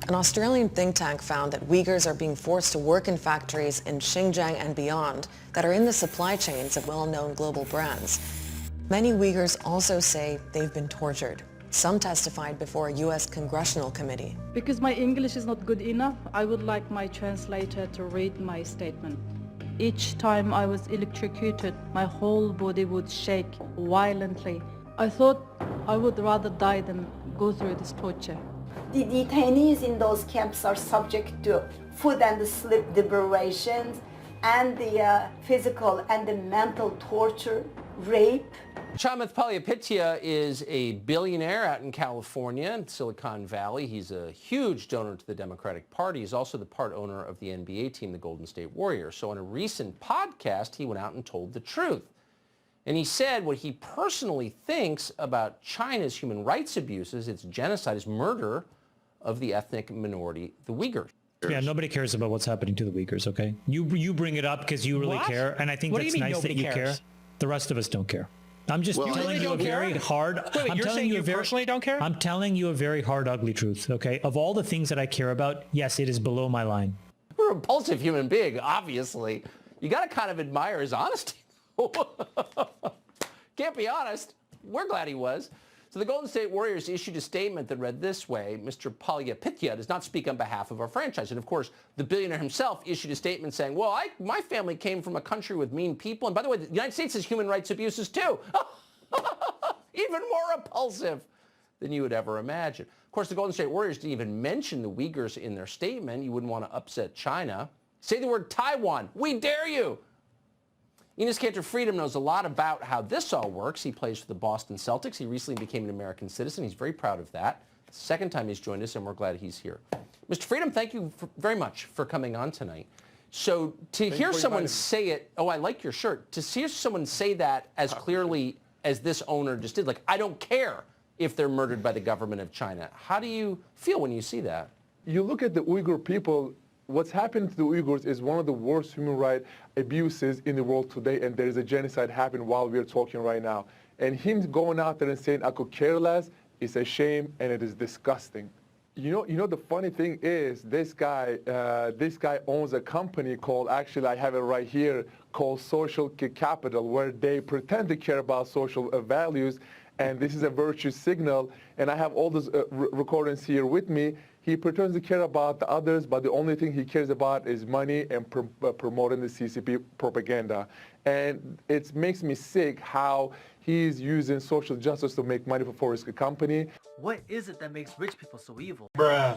An Australian think tank found that Uyghurs are being forced to work in factories in Xinjiang and beyond that are in the supply chains of well-known global brands. Many Uyghurs also say they've been tortured. Some testified before a U.S. congressional committee. Because my English is not good enough, I would like my translator to read my statement. Each time I was electrocuted, my whole body would shake violently. I thought I would rather die than go through this torture. The detainees in those camps are subject to food and sleep deprivations and the physical and the mental torture, rape. Chamathpalihapitiya is a billionaire out in California, in Silicon Valley. He's a huge donor to the Democratic Party. He's also the part owner of the NBA team, the Golden State Warriors. So on a recent podcast, he went out and told the truth. And he said what he personally thinks about China's human rights abuses, its genocide, its murder of the ethnic minority, the Uyghurs. Yeah, nobody cares about what's happening to the Uyghurs, okay? You bring it up because you really care, and I think that's nice that you care. The rest of us don't care. I'm just telling you a very hard... Wait, you're saying you personally don't care? I'm telling you a very hard, ugly truth, okay? Of all the things that I care about, yes, it is below my line. We're a repulsive human being, obviously. You got to kind of admire his honesty. Can't be honest. We're glad he was. So the Golden State Warriors issued a statement that read this way: Mr. Palihapitiya does not speak on behalf of our franchise. And of course, the billionaire himself issued a statement saying, well, my family came from a country with mean people. And by the way, the United States has human rights abuses too. Even more repulsive than you would ever imagine. Of course, the Golden State Warriors didn't even mention the Uyghurs in their statement. You wouldn't want to upset China. Say the word Taiwan. We dare you. Enes Kanter Freedom knows a lot about how this all works. He plays for the Boston Celtics. He recently became an American citizen. He's very proud of that. Second time he's joined us, and we're glad he's here. Mr. Freedom, thank you very much for coming on tonight. So to hear someone say it, oh, I like your shirt. To hear someone say that as clearly as this owner just did, like, I don't care if they're murdered by the government of China. How do you feel when you see that? You look at the Uyghur people. What's happened to the Uyghurs is one of the worst human rights abuses in the world today, and there is a genocide happening while we're talking right now. And him going out there and saying, I could care less, is a shame, and it is disgusting. You know, the funny thing is, this guy owns a company called, actually I have it right here, called Social Capital, where they pretend to care about social values, and this is a virtue signal. And I have all those recordings here with me. He pretends to care about the others, but the only thing he cares about is money and promoting the CCP propaganda. And it makes me sick how he's using social justice to make money for his company. What is it that makes rich people so evil? Bruh.